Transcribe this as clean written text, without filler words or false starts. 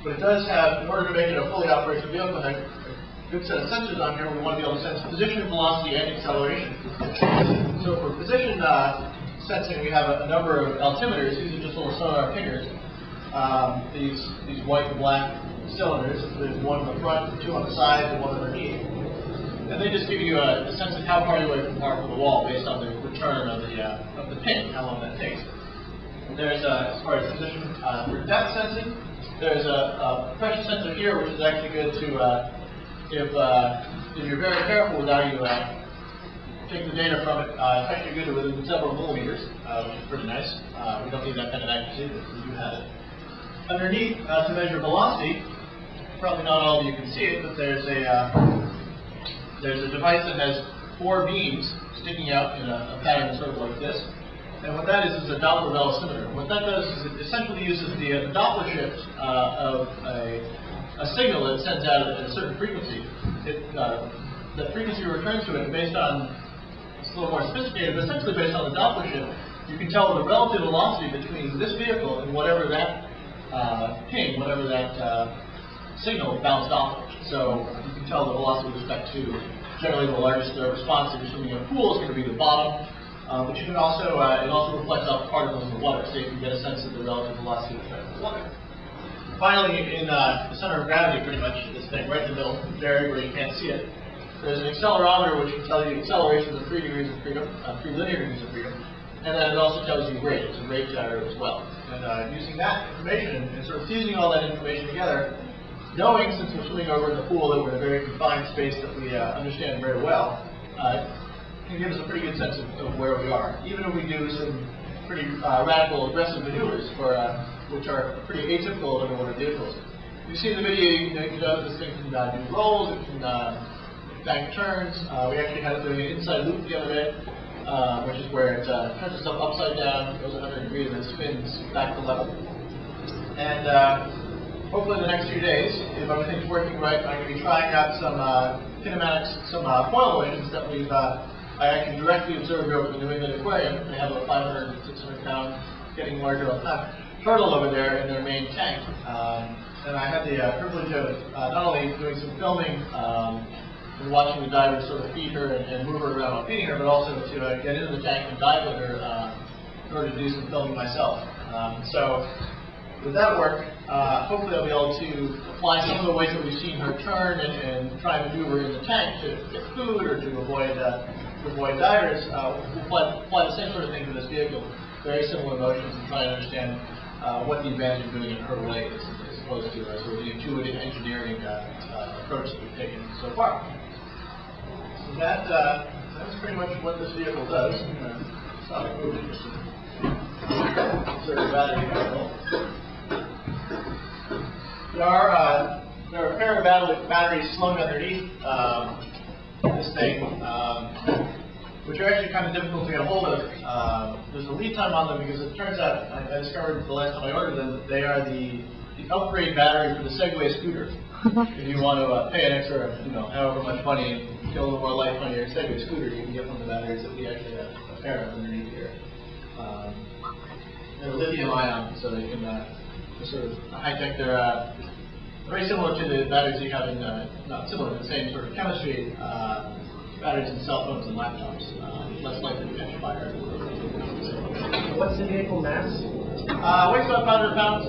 But it does have, in order to make it a fully operational vehicle, a good set of sensors on here. We want to be able to sense position, velocity, and acceleration. So for position sensing, we have a number of altimeters. These are just little sonar pingers. These white and black cylinders. There's one in the front, two on the side, and one underneath. And they just give you a sense of how far you're away from the wall based on the return of the ping, how long that takes. And there's, as far as position for depth sensing, there's a pressure sensor here, which is actually good to, if you're very careful with how you take the data from it, it's actually good to within several millimeters, which is pretty nice. We don't need that kind of accuracy, but we do have it. Underneath, to measure velocity, probably not all of you can see it, but there's a device that has 4 beams sticking out in a pattern sort of like this. And what that is a Doppler velocimeter. What that does is it essentially uses the Doppler shift of a signal that it sends out at a certain frequency. The frequency returns to it based on, it's a little more sophisticated, but essentially based on the Doppler shift, you can tell the relative velocity between this vehicle and whatever that ping, whatever that signal bounced off of. So you can tell the velocity with respect to generally the largest response. If you're swimming in a pool, it's going to be the bottom. But you can also, it also reflects off particles in the water, so you can get a sense of the relative velocity with respect to the water. Finally, in the center of gravity, pretty much this thing right in the middle, very where you can't see it, there's an accelerometer which can tell you accelerations of 3 degrees of freedom, 3 linear degrees of freedom, and then it also tells you rate. It's a rate gyro as well. And using that information and sort of fusing all that information together, knowing since we're swimming over in the pool that we're in a very confined space that we understand very well, can give us a pretty good sense of where we are. Even if we do some pretty radical, aggressive maneuvers, which are pretty atypical of underwater vehicles. You've seen the video, you know this thing can do rolls, it can bank turns. We actually had it doing an inside loop the other day, which is where it turns itself upside down, goes 100 degrees, and then spins back to level. And hopefully in the next few days, if everything's working right, I'm going to be trying out some kinematics, some foil motions that I can directly observe here over the New England Aquarium. They have a 500 to 600 pound, getting larger all the time, turtle over there in their main tank. And I had the privilege of not only doing some filming and watching the divers sort of feed her and move her around while feeding her, but also to get into the tank and dive with her in order to do some filming myself. So with that work, hopefully I'll be able to apply some of the ways that we've seen her turn and try and maneuver in the tank to get food or to avoid divers. We'll apply the same sort of thing to this vehicle, very similar motions, and try and understand what the advantage of doing it her way is, as opposed to sort of the intuitive engineering approach that we've taken so far. So that's pretty much what this vehicle does. Stop it moving just to insert the battery control. There are a pair of batteries slung underneath this thing, which are actually kind of difficult to get a hold of. There's a lead time on them because it turns out, I discovered the last time I ordered them, that they are the upgrade battery for the Segway scooter. If you want to pay an extra, however much money and get a little more life on your Segway scooter, you can get one of the batteries that we actually have a pair of underneath here. They're lithium ion, so they can sort of high-tech. They're very similar to the batteries you have in, not similar, but the same sort of chemistry, batteries in cell phones and laptops, less likely to catch fire. What's the vehicle mass? Weighs about 500 pounds.